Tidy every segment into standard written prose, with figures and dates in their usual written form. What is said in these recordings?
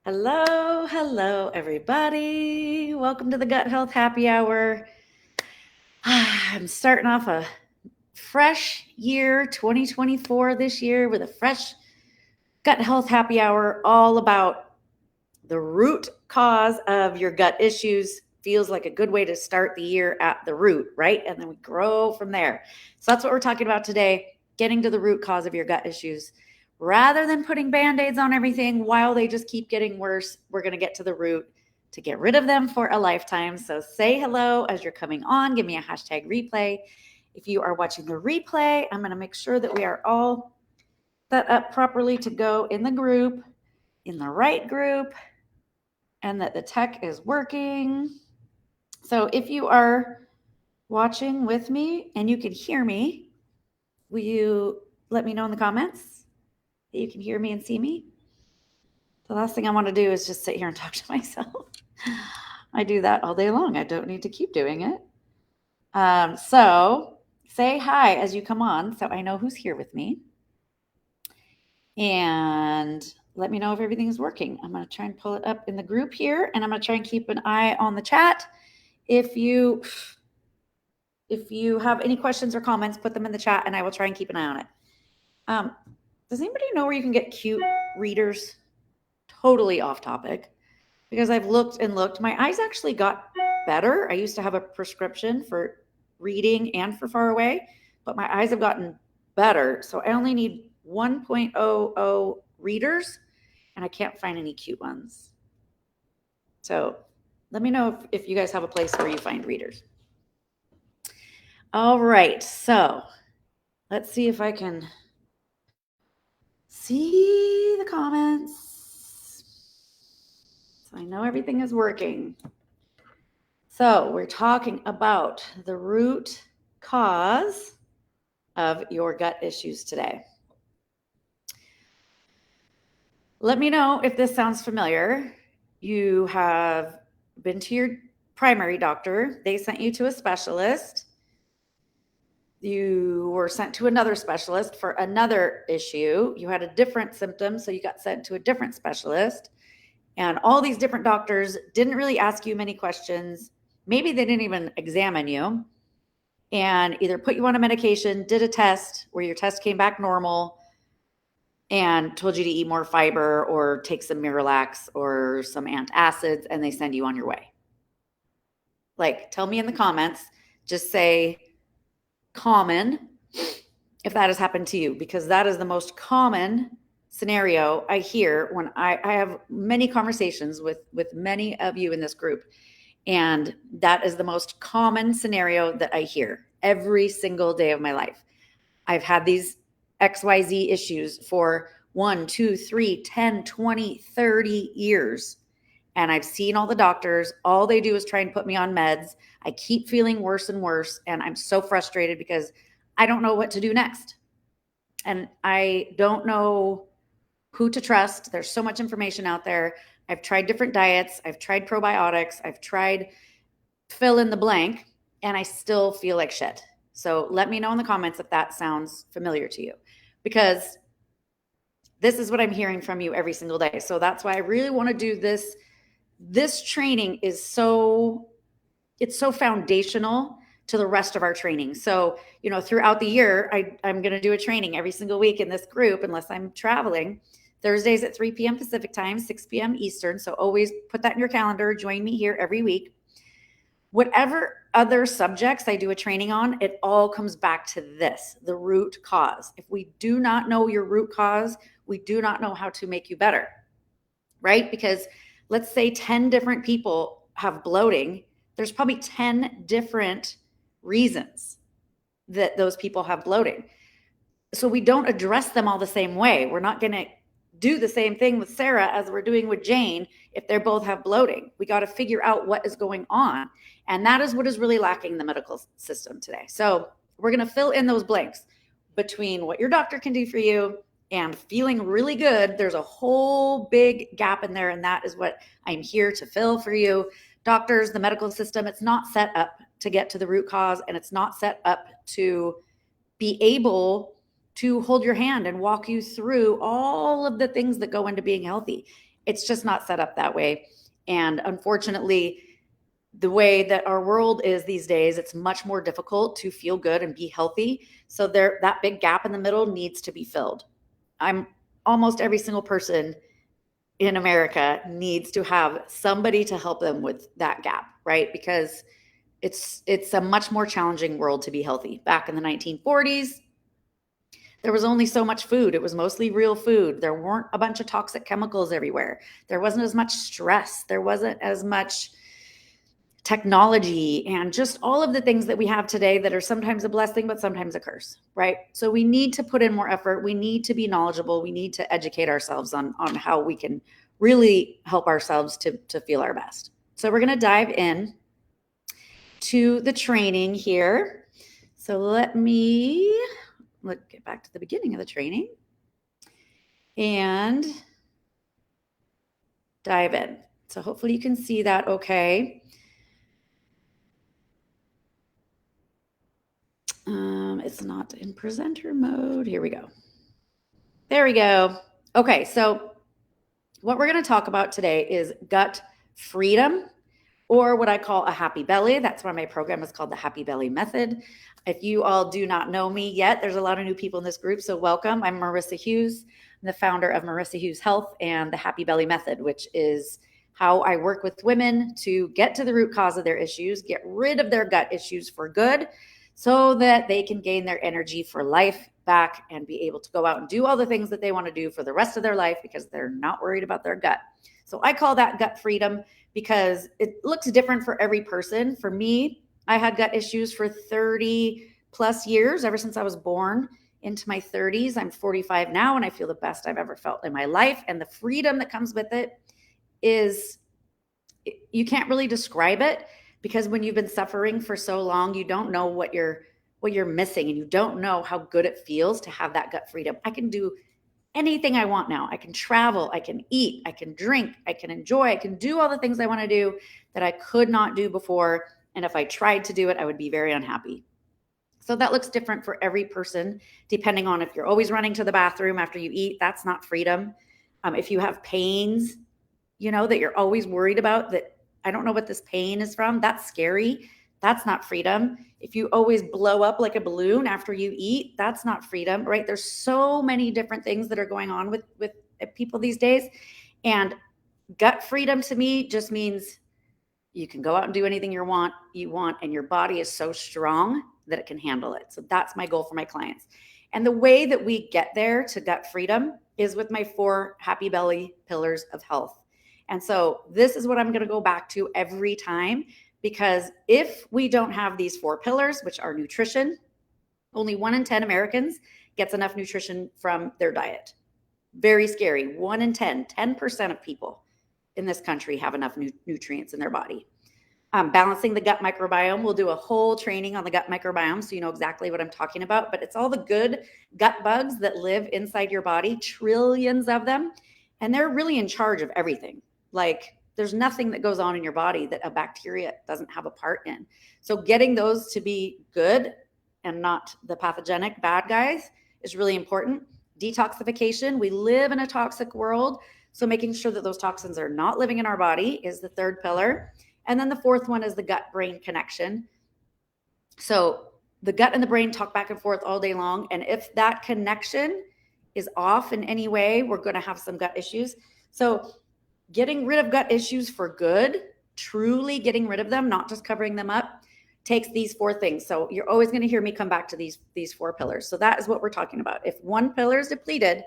Hello, everybody. Welcome to the Gut Health Happy Hour. I'm starting off a fresh year, 2024, this year with a fresh Gut Health Happy Hour all about the root cause of your gut issues. Feels like a good way to start the year at the root, right? And then we grow from there. So that's what we're talking about today, getting to the root cause of your gut issues. Rather than putting band-aids on everything while they just keep getting worse, we're going to get to the root to get rid of them for a lifetime. So say hello as you're coming on. Give me a hashtag replay. If you are watching the replay, I'm going to make sure that we are all set up properly to go in the group, in the right group, and that the tech is working. So if you are watching with me and you can hear me, will you let me know in the comments that you can hear me and see me? The last thing I want to do is just sit here and talk to myself. I do that all day long. I don't need to keep doing it. So say hi as you come on so I know who's here with me. And let me know if everything is working. I'm going to try and pull it up in the group here, and I'm going to try and keep an eye on the chat. If you have any questions or comments, put them in the chat, and I will try and keep an eye on it. Does anybody know where you can get cute readers? Totally off topic, because I've looked and looked. My eyes actually got better. I used to have a prescription for reading and for far away, but my eyes have gotten better. So I only need 1.00 readers, and I can't find any cute ones. So let me know if you guys have a place where you find readers. All right, so let's see if I can see the comments. So I know everything is working. So we're talking about the root cause of your gut issues today. Let me know if this sounds familiar. You have been to your primary doctor. They sent you to a specialist. You were sent to another specialist for another issue. You had a different symptom, so you got sent to a different specialist. And all these different doctors didn't really ask you many questions. Maybe they didn't even examine you, and either put you on a medication, did a test where your test came back normal, and told you to eat more fiber or take some Miralax or some antacids, and they send you on your way. Like, tell me in the comments, just say common if that has happened to you, because that is the most common scenario I hear when I have many conversations with many of you in this group. And that is the most common scenario that I hear every single day of my life. I've had these XYZ issues for 1, 2, 3, 10, 20, 30 years. And I've seen all the doctors. All they do is try and put me on meds. I keep feeling worse and worse. And I'm so frustrated because I don't know what to do next. And I don't know who to trust. There's so much information out there. I've tried different diets. I've tried probiotics. I've tried fill in the blank, and I still feel like shit. So let me know in the comments if that sounds familiar to you, because this is what I'm hearing from you every single day. So that's why I really want to do this. This training is so foundational to the rest of our training. So, throughout the year, I'm going to do a training every single week in this group, unless I'm traveling. Thursdays at 3 p.m. Pacific time, 6 p.m. Eastern. So always put that in your calendar. Join me here every week. Whatever other subjects I do a training on, it all comes back to this, the root cause. If we do not know your root cause, we do not know how to make you better, right? Because let's say 10 different people have bloating. There's probably 10 different reasons that those people have bloating. So we don't address them all the same way. We're not going to do the same thing with Sarah as we're doing with Jane if they both have bloating. We got to figure out what is going on. And that is what is really lacking in the medical system today. So we're going to fill in those blanks between what your doctor can do for you and feeling really good. There's a whole big gap in there, and that is what I'm here to fill for you. Doctors, the medical system, it's not set up to get to the root cause, and it's not set up to be able to hold your hand and walk you through all of the things that go into being healthy. It's just not set up that way. And unfortunately, the way that our world is these days, it's much more difficult to feel good and be healthy. So that big gap in the middle needs to be filled. I'm almost every single person in America needs to have somebody to help them with that gap, right? Because it's a much more challenging world to be healthy. Back in the 1940s, there was only so much food. It was mostly real food. There weren't a bunch of toxic chemicals everywhere. There wasn't as much stress. There wasn't as much technology and just all of the things that we have today that are sometimes a blessing, but sometimes a curse, right? So we need to put in more effort. We need to be knowledgeable. We need to educate ourselves on how we can really help ourselves to feel our best. So we're going to dive in to the training here. So let's get back to the beginning of the training and dive in. So hopefully you can see that okay. It's not in presenter mode. Here we go. There we go. Okay, so what we're going to talk about today is gut freedom, or what I call a happy belly. That's why my program is called the Happy Belly Method. If you all do not know me yet, there's a lot of new people in this group, so welcome. I'm Marissa Hughes. I'm the founder of Marissa Hughes Health and the Happy Belly Method, which is how I work with women to get to the root cause of their issues, get rid of their gut issues for good, so that they can gain their energy for life back and be able to go out and do all the things that they want to do for the rest of their life because they're not worried about their gut. So I call that gut freedom because it looks different for every person. For me, I had gut issues for 30 plus years, ever since I was born into my 30s. I'm 45 now, and I feel the best I've ever felt in my life. And the freedom that comes with it is, you can't really describe it, because when you've been suffering for so long, you don't know what you're missing, and you don't know how good it feels to have that gut freedom. I can do anything I want now. I can travel, I can eat, I can drink, I can enjoy, I can do all the things I want to do that I could not do before. And if I tried to do it, I would be very unhappy. So that looks different for every person, depending on if you're always running to the bathroom after you eat, that's not freedom. If you have pains, that you're always worried about, that I don't know what this pain is from, that's scary. That's not freedom. If you always blow up like a balloon after you eat, that's not freedom, right? There's so many different things that are going on with people these days. And gut freedom to me just means you can go out and do anything you want, and your body is so strong that it can handle it. So that's my goal for my clients. And the way that we get there to gut freedom is with my 4 happy belly pillars of health. And so this is what I'm going to go back to every time, because if we don't have these 4 pillars, which are nutrition, only 1 in 10 Americans gets enough nutrition from their diet. Very scary. 1 in 10% of people in this country have enough nutrients in their body. Balancing the gut microbiome. We'll do a whole training on the gut microbiome, so you know exactly what I'm talking about. But it's all the good gut bugs that live inside your body, trillions of them, and they're really in charge of everything. Like, there's nothing that goes on in your body that a bacteria doesn't have a part in. So getting those to be good and not the pathogenic bad guys is really important. Detoxification. We live in a toxic world, so making sure that those toxins are not living in our body is the 3rd pillar. And then the 4th one is the gut-brain connection. So the gut and the brain talk back and forth all day long. And if that connection is off in any way, we're going to have some gut issues. So getting rid of gut issues for good, truly getting rid of them, not just covering them up, takes these 4 things. So you're always going to hear me come back to these 4 pillars. So that is what we're talking about. If one pillar is depleted,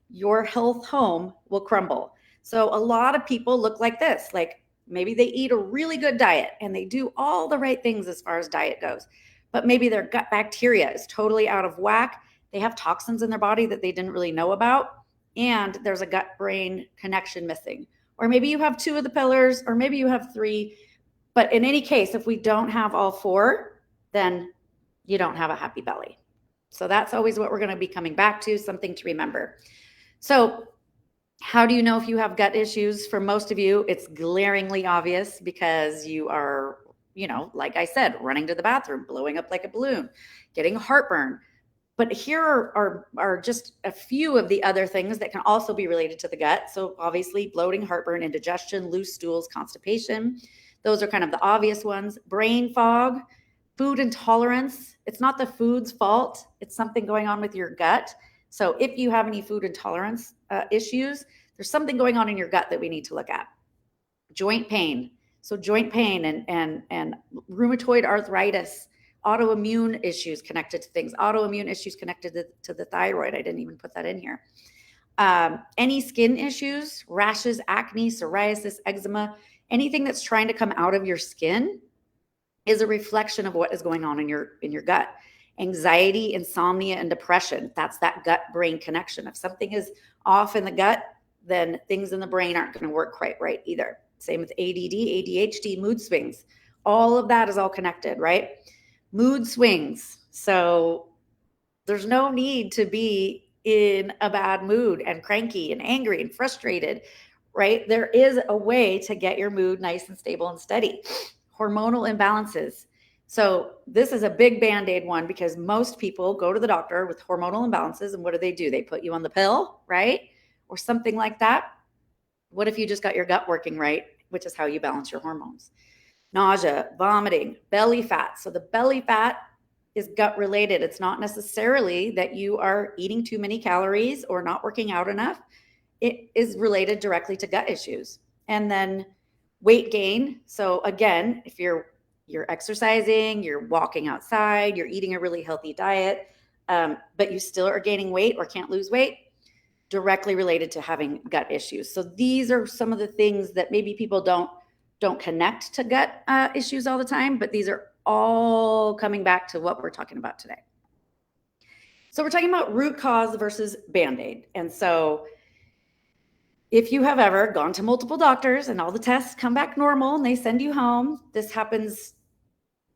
your health home will crumble. So a lot of people look like this. Like, maybe they eat a really good diet and they do all the right things as far as diet goes, but maybe their gut bacteria is totally out of whack. They have toxins in their body that they didn't really know about, and there's a gut-brain connection missing. Or maybe you have 2 of the pillars, or maybe you have 3. But in any case, if we don't have all 4, then you don't have a happy belly. So that's always what we're going to be coming back to, something to remember. So how do you know if you have gut issues? For most of you, it's glaringly obvious because you are, like I said, running to the bathroom, blowing up like a balloon, getting heartburn, But here are just a few of the other things that can also be related to the gut. So obviously bloating, heartburn, indigestion, loose stools, constipation. Those are kind of the obvious ones. Brain fog, food intolerance. It's not the food's fault. It's something going on with your gut. So if you have any food intolerance issues, there's something going on in your gut that we need to look at. Joint pain. So joint pain and rheumatoid arthritis, autoimmune issues connected to things, autoimmune issues connected to the thyroid. I didn't even put that in here. Any skin issues, rashes, acne, psoriasis, eczema, anything that's trying to come out of your skin is a reflection of what is going on in your gut. Anxiety, insomnia, and depression. That's that gut-brain connection. If something is off in the gut, then things in the brain aren't going to work quite right either. Same with ADD, ADHD, mood swings. All of that is all connected, right? Mood swings. So there's no need to be in a bad mood and cranky and angry and frustrated, right? There is a way to get your mood nice and stable and steady. Hormonal imbalances. So this is a big Band-Aid one because most people go to the doctor with hormonal imbalances, and what do? They put you on the pill, right? Or something like that. What if you just got your gut working right, which is how you balance your hormones? Nausea, vomiting, belly fat. So the belly fat is gut related. It's not necessarily that you are eating too many calories or not working out enough. It is related directly to gut issues. And then weight gain. So again, if you're exercising, you're walking outside, you're eating a really healthy diet, but you still are gaining weight or can't lose weight, directly related to having gut issues. So these are some of the things that maybe people don't connect to gut issues all the time, but these are all coming back to what we're talking about today. So we're talking about root cause versus Band-Aid. And so if you have ever gone to multiple doctors and all the tests come back normal and they send you home, this happens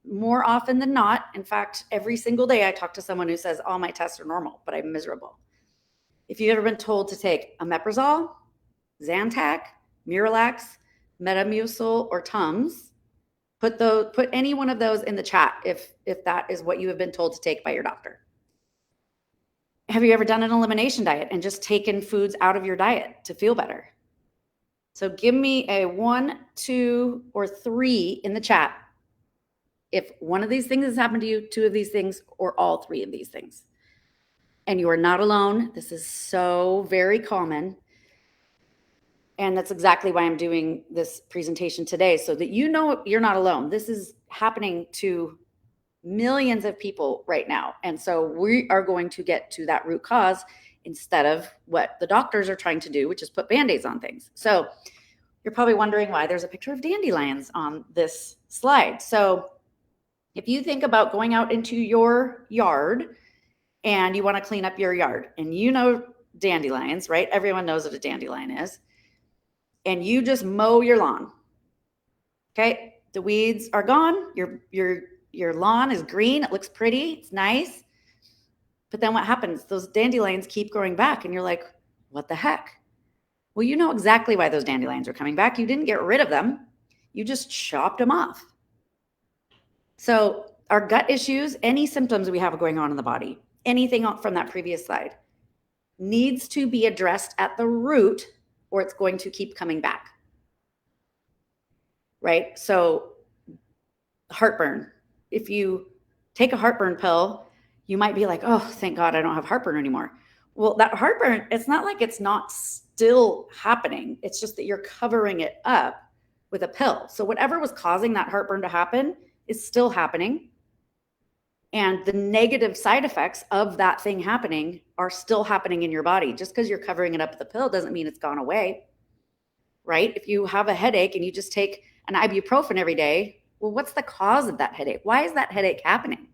more often than not. In fact, every single day I talk to someone who says, all my tests are normal, but I'm miserable. If you've ever been told to take omeprazole, Zantac, Miralax, Metamucil, or Tums, put any one of those in the chat if that is what you have been told to take by your doctor. Have you ever done an elimination diet and just taken foods out of your diet to feel better? So give me a 1, 2, or 3 in the chat if one of these things has happened to you, 2 of these things, or all 3 of these things. And you are not alone. This is so very common. And that's exactly why I'm doing this presentation today, so that you know you're not alone. This is happening to millions of people right now. And so we are going to get to that root cause instead of what the doctors are trying to do, which is put Band-Aids on things. So you're probably wondering why there's a picture of dandelions on this slide. So if you think about going out into your yard and you want to clean up your yard, and you know dandelions, right? Everyone knows what a dandelion is. And you just mow your lawn. Okay, the weeds are gone. Your lawn is green. It looks pretty. It's nice. But then what happens? Those dandelions keep growing back, and you're like, what the heck? Well, you know exactly why those dandelions are coming back. You didn't get rid of them. You just chopped them off. So our gut issues, any symptoms we have going on in the body, anything from that previous slide, needs to be addressed at the root, or it's going to keep coming back. Right? So heartburn. If you take a heartburn pill, you might be like, oh, thank God I don't have heartburn anymore. Well, that heartburn, it's not like it's not still happening. It's just that you're covering it up with a pill. So whatever was causing that heartburn to happen is still happening. And the negative side effects of that thing happening are still happening in your body. Just because you're covering it up with a pill doesn't mean it's gone away, right? If you have a headache and you just take an ibuprofen every day, well, what's the cause of that headache? Why is that headache happening?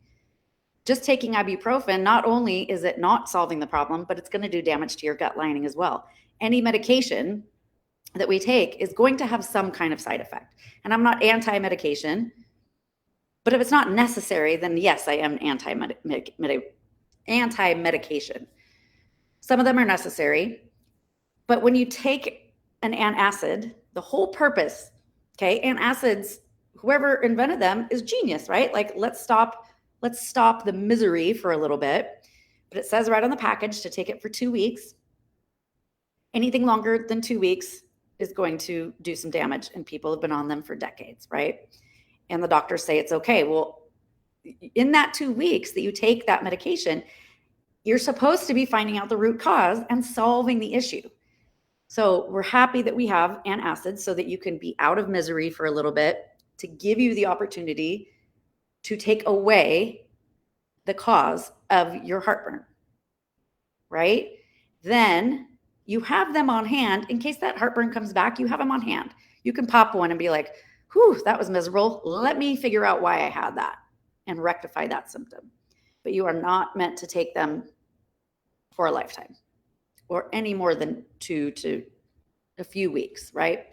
Just taking ibuprofen, not only is it not solving the problem, but it's going to do damage to your gut lining as well. Any medication that we take is going to have some kind of side effect. And I'm not anti-medication, but if it's not necessary, then yes, I am anti-medication. Some of them are necessary, but when you take an antacid, the whole purpose, okay, antacids, whoever invented them is genius, right? Like let's stop the misery for a little bit. but it says right on the package to take it for 2 weeks. Anything longer than 2 weeks is going to do some damage, and people have been on them for decades, right? And the doctors say it's okay. Well, in that 2 weeks that you take that medication, you're supposed to be finding out the root cause and solving the issue. So we're happy that we have antacids so that you can be out of misery for a little bit, to give you the opportunity to take away the cause of your heartburn, right? Then you have them on hand in case that heartburn comes back. You have them on hand. You can pop one and be like, whew, that was miserable. Let me figure out why I had that and rectify that symptom. But you are not meant to take them for a lifetime or any more than 2 to a few weeks, right?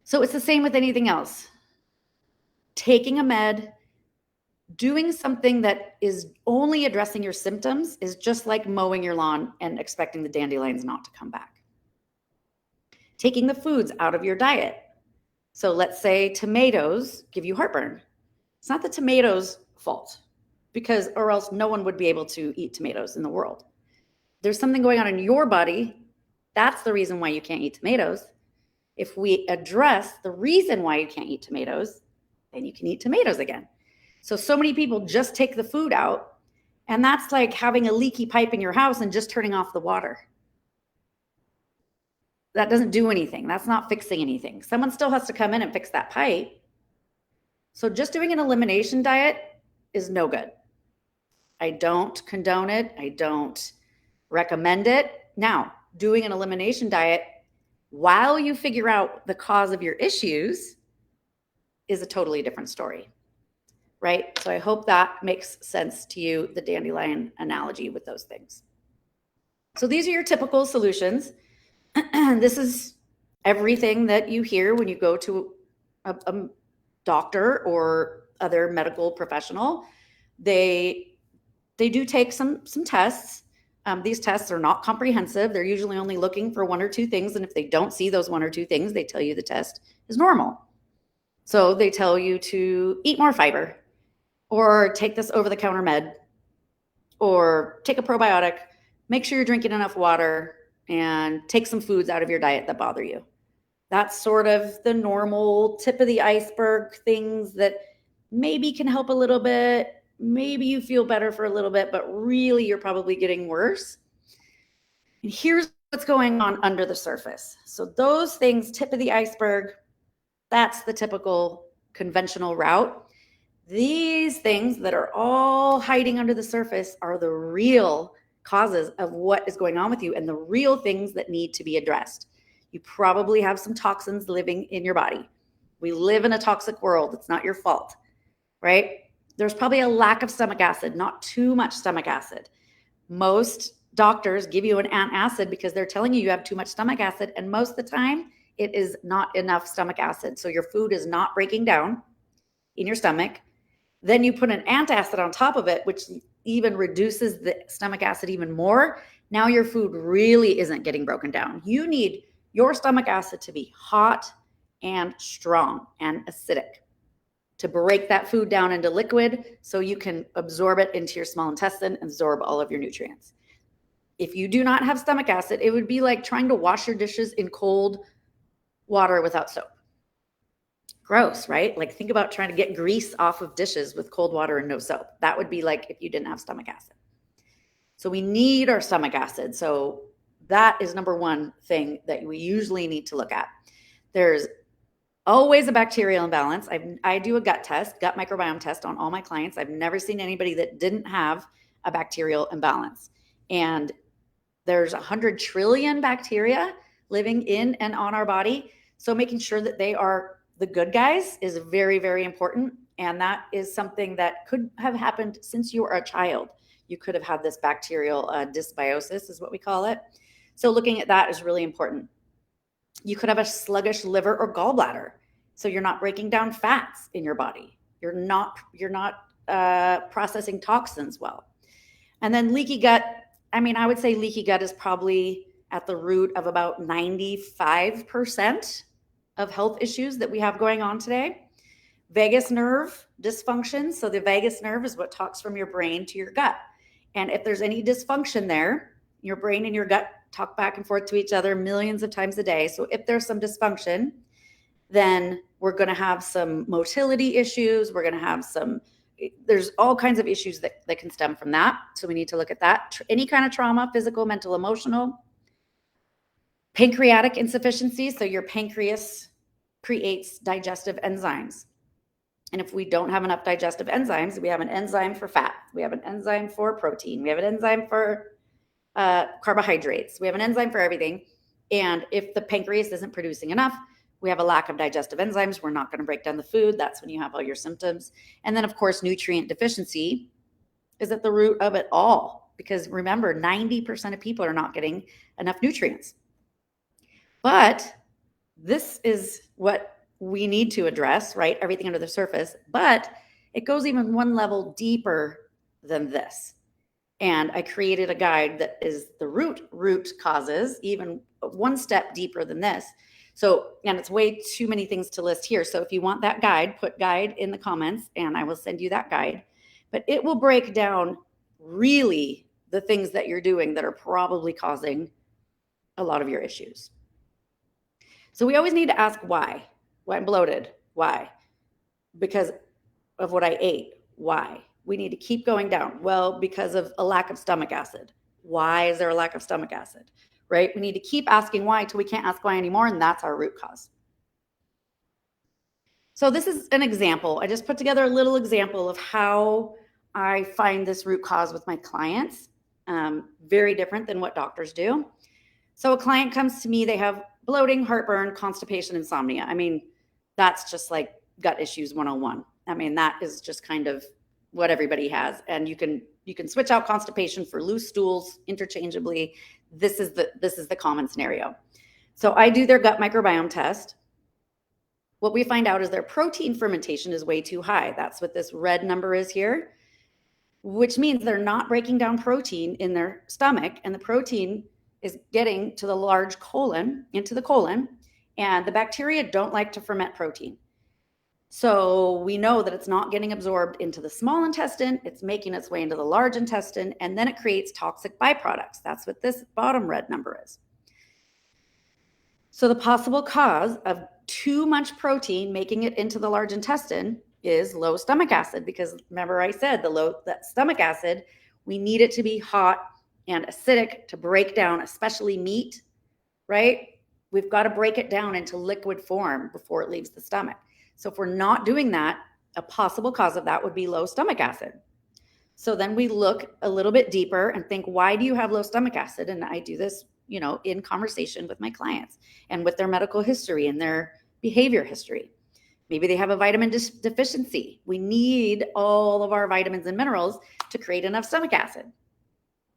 So it's the same with anything else. Taking a med, doing something that is only addressing your symptoms is just like mowing your lawn and expecting the dandelions not to come back. Taking the foods out of your diet. So let's say tomatoes give you heartburn. It's not the tomatoes' fault, because or else no one would be able to eat tomatoes in the world. There's something going on in your body. That's the reason why you can't eat tomatoes. If we address the reason why you can't eat tomatoes, then you can eat tomatoes again. So many people just take the food out, and that's like having a leaky pipe in your house and just turning off the water. That doesn't do anything. That's not fixing anything. Someone still has to come in and fix that pipe. So just doing an elimination diet is no good. I don't condone it. I don't recommend it. Now, doing an elimination diet while you figure out the cause of your issues is a totally different story, right? So I hope that makes sense to you, the dandelion analogy with those things. So these are your typical solutions. This is everything that you hear when you go to a doctor or other medical professional. They do take some tests. These tests are not comprehensive. They're usually only looking for 1 or 2 things. And if they don't see those 1 or 2 things, they tell you the test is normal. So they tell you to eat more fiber, or take this over-the-counter med, or take a probiotic, make sure you're drinking enough water, and take some foods out of your diet that bother you. That's sort of the normal tip of the iceberg things that maybe can help a little bit. Maybe you feel better for a little bit, but really you're probably getting worse. And here's what's going on under the surface. So those things, tip of the iceberg, that's the typical conventional route. These things that are all hiding under the surface are the real causes of what is going on with you and the real things that need to be addressed. You probably have some toxins living in your body. We live in a toxic world. It's not your fault, right? There's probably a lack of stomach acid, not too much stomach acid. Most doctors give you an antacid because they're telling you have too much stomach acid, and most of the time it is not enough stomach acid. So your food is not breaking down in your stomach. Then you put an antacid on top of it, which even reduces the stomach acid even more. Now your food really isn't getting broken down. You need your stomach acid to be hot and strong and acidic to break that food down into liquid so you can absorb it into your small intestine and absorb all of your nutrients. If you do not have stomach acid, it would be like trying to wash your dishes in cold water without soap. Gross, right? Like think about trying to get grease off of dishes with cold water and no soap. That would be like if you didn't have stomach acid. So we need our stomach acid. So that is number 1 thing that we usually need to look at. There's always a bacterial imbalance. I do a gut microbiome test on all my clients. I've never seen anybody that didn't have a bacterial imbalance. And there's 100 trillion bacteria living in and on our body. So making sure that they are the good guys is very, very important. And that is something that could have happened since you were a child. You could have had this bacterial dysbiosis is what we call it. So looking at that is really important. You could have a sluggish liver or gallbladder. So you're not breaking down fats in your body. You're not processing toxins well. And then leaky gut. I mean, I would say leaky gut is probably at the root of about 95% of health issues that we have going on today. Vagus nerve dysfunction. So the vagus nerve is what talks from your brain to your gut. And if there's any dysfunction there, your brain and your gut talk back and forth to each other millions of times a day. So if there's some dysfunction, then we're going to have some motility issues. We're going to have there's all kinds of issues that can stem from that. So we need to look at that. Any kind of trauma, physical, mental, emotional. Pancreatic insufficiency. So your pancreas creates digestive enzymes. And if we don't have enough digestive enzymes, we have an enzyme for fat. We have an enzyme for protein. We have an enzyme for carbohydrates. We have an enzyme for everything. And if the pancreas isn't producing enough, we have a lack of digestive enzymes. We're not going to break down the food. That's when you have all your symptoms. And then, of course, nutrient deficiency is at the root of it all. Because remember, 90% of people are not getting enough nutrients. But this is what we need to address, right? Everything under the surface. But it goes even one level deeper than this. And I created a guide that is the root causes, even one step deeper than this. So, and it's way too many things to list here. So if you want that guide, put guide in the comments and I will send you that guide. But it will break down really the things that you're doing that are probably causing a lot of your issues. So we always need to ask why. Why I'm bloated? Why? Because of what I ate. Why? We need to keep going down. Well, because of a lack of stomach acid. Why is there a lack of stomach acid? Right? We need to keep asking why until we can't ask why anymore, and that's our root cause. So this is an example. I just put together a little example of how I find this root cause with my clients. Very different than what doctors do. So a client comes to me, they have bloating, heartburn, constipation, insomnia. I mean, that's just like gut issues 101. I mean, that is just kind of what everybody has. And you can switch out constipation for loose stools interchangeably. This is the common scenario. So I do their gut microbiome test. What we find out is their protein fermentation is way too high. That's what this red number is here, which means they're not breaking down protein in their stomach, and the protein is getting to the large colon, into the colon, and the bacteria don't like to ferment protein. So we know that it's not getting absorbed into the small intestine, it's making its way into the large intestine, and then it creates toxic byproducts. That's what this bottom red number is. So the possible cause of too much protein making it into the large intestine is low stomach acid, because remember I said that stomach acid, we need it to be hot and acidic to break down, especially meat, right? We've got to break it down into liquid form before it leaves the stomach. So if we're not doing that, a possible cause of that would be low stomach acid. So then we look a little bit deeper and think, why do you have low stomach acid? And I do this, in conversation with my clients and with their medical history and their behavior history. Maybe they have a vitamin deficiency. We need all of our vitamins and minerals to create enough stomach acid.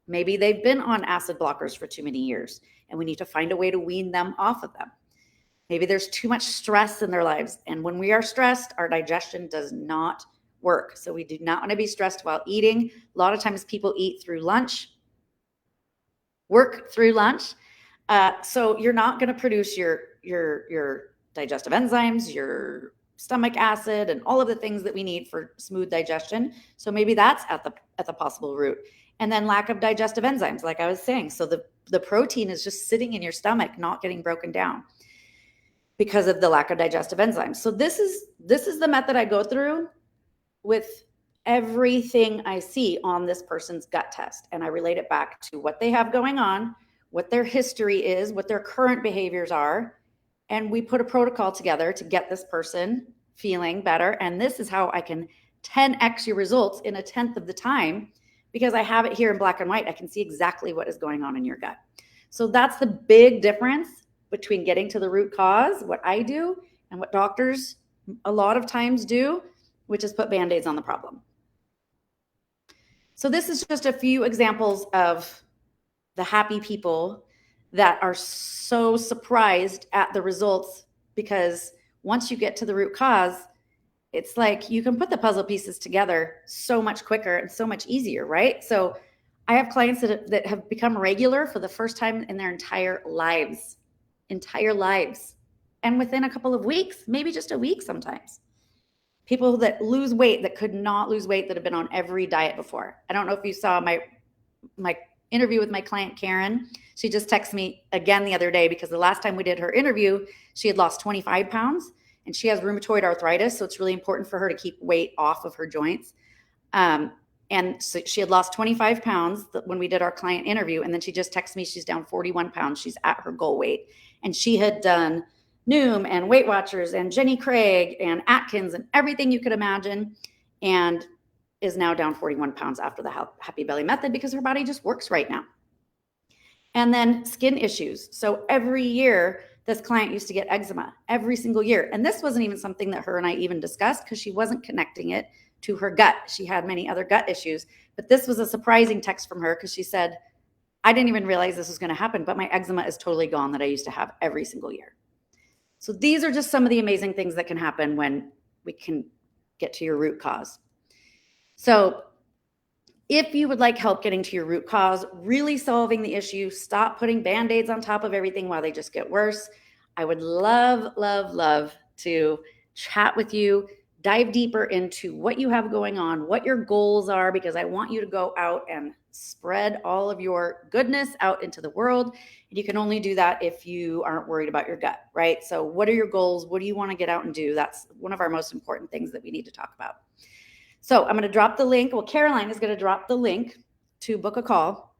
Maybe they've been on acid blockers for too many years, and we need to find a way to wean them off of them. Maybe there's too much stress in their lives, and when we are stressed, our digestion does not work. So we do not want to be stressed while eating. A lot of times people eat through lunch, work through lunch. So you're not going to produce your digestive enzymes, your stomach acid, and all of the things that we need for smooth digestion. So maybe that's at the possible root. And then lack of digestive enzymes, like I was saying. So the protein is just sitting in your stomach, not getting broken down because of the lack of digestive enzymes. So this is the method I go through with everything I see on this person's gut test. And I relate it back to what they have going on, what their history is, what their current behaviors are. And we put a protocol together to get this person feeling better. And this is how I can 10x your results in 1/10 of the time, because I have it here in black and white. I can see exactly what is going on in your gut. So that's the big difference between getting to the root cause, what I do, and what doctors a lot of times do, which is put Band-Aids on the problem. So this is just a few examples of the happy people that are so surprised at the results, because once you get to the root cause, it's like you can put the puzzle pieces together so much quicker and so much easier, right? So I have clients that have become regular for the first time in their entire lives. And within a couple of weeks, maybe just a week sometimes. People that lose weight that could not lose weight, that have been on every diet before. I don't know if you saw my interview with my client, Karen. She just texted me again the other day because the last time we did her interview, she had lost 25 pounds and she has rheumatoid arthritis. So it's really important for her to keep weight off of her joints. And so she had lost 25 pounds when we did our client interview. And then she just texted me, she's down 41 pounds. She's at her goal weight. And she had done Noom and Weight Watchers and Jenny Craig and Atkins and everything you could imagine. And is now down 41 pounds after the Happy Belly method because her body just works right now. And then skin issues. So every year, this client used to get eczema every single year. And this wasn't even something that her and I even discussed because she wasn't connecting it to her gut. She had many other gut issues. But this was a surprising text from her because she said, I didn't even realize this was going to happen, but my eczema is totally gone that I used to have every single year. So these are just some of the amazing things that can happen when we can get to your root cause. So if you would like help getting to your root cause, really solving the issue, stop putting Band-Aids on top of everything while they just get worse, I would love, love, love to chat with you, dive deeper into what you have going on, what your goals are, because I want you to go out and spread all of your goodness out into the world. And you can only do that if you aren't worried about your gut, right? So what are your goals? What do you want to get out and do? That's one of our most important things that we need to talk about. So I'm going to drop the link. Well, Caroline is going to drop the link to book a call.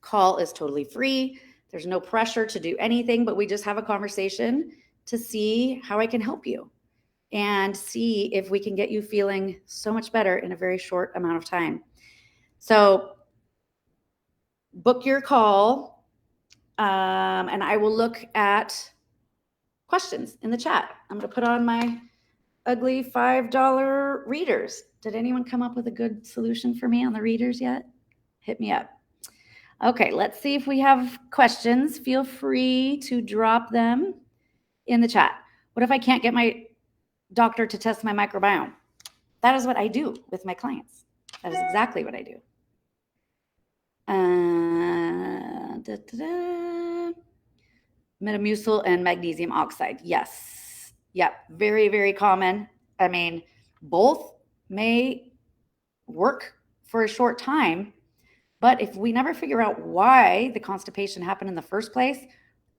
Call is totally free. There's no pressure to do anything, but we just have a conversation to see how I can help you and see if we can get you feeling so much better in a very short amount of time. So book your call, and I will look at questions in the chat. I'm going to put on my ugly $5 readers. Did anyone come up with a good solution for me on the readers yet? Hit me up. Okay, let's see if we have questions. Feel free to drop them in the chat. What if I can't get my doctor to test my microbiome? That is what I do with my clients. That is exactly what I do. Metamucil and magnesium oxide. Yes. Yep. Very, very common. I mean, both may work for a short time, but if we never figure out why the constipation happened in the first place,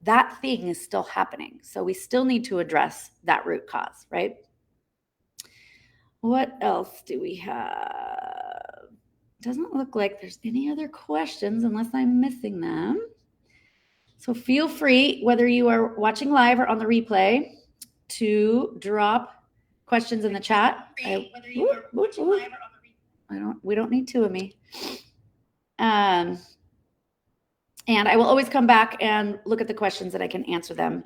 that thing is still happening. So we still need to address that root cause, right? What else do we have? Doesn't look like there's any other questions unless I'm missing them. So feel free, whether you are watching live or on the replay, to drop questions in the chat. We don't need two of me. And I will always come back and look at the questions and I can answer them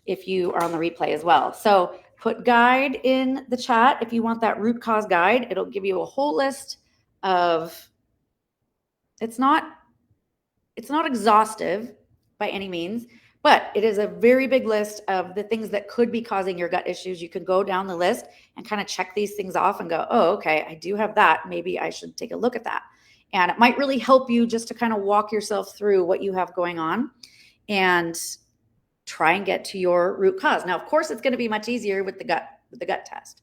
if you are on the replay as well. So put guide in the chat if you want that root cause guide. It'll give you a whole list of, it's not exhaustive by any means, but it is a very big list of the things that could be causing your gut issues. You can go down the list and kind of check these things off and go, oh, okay, I do have that. Maybe I should take a look at that. And it might really help you just to kind of walk yourself through what you have going on and try and get to your root cause. Now, of course, it's going to be much easier with the gut test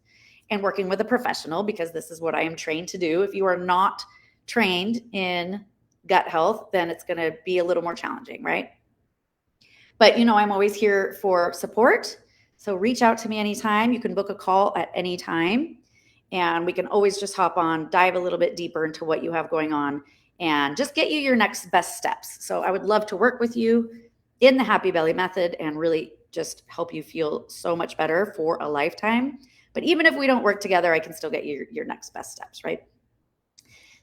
and working with a professional, because this is what I am trained to do. If you are not trained in gut health, then it's going to be a little more challenging, right? But, I'm always here for support. So reach out to me anytime. You can book a call at any time. And we can always just hop on, dive a little bit deeper into what you have going on, and just get you your next best steps. So I would love to work with you in the Happy Belly method and really just help you feel so much better for a lifetime. But even if we don't work together, I can still get you your next best steps, right?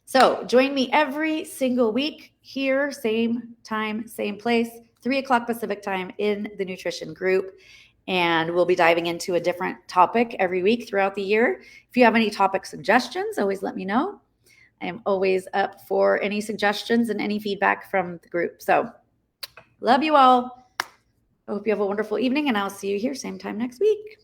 So join me every single week here, same time, same place, 3:00 Pacific time in the nutrition group. And we'll be diving into a different topic every week throughout the year. If you have any topic suggestions, always let me know. I am always up for any suggestions and any feedback from the group. So love you all. I hope you have a wonderful evening, and I'll see you here same time next week.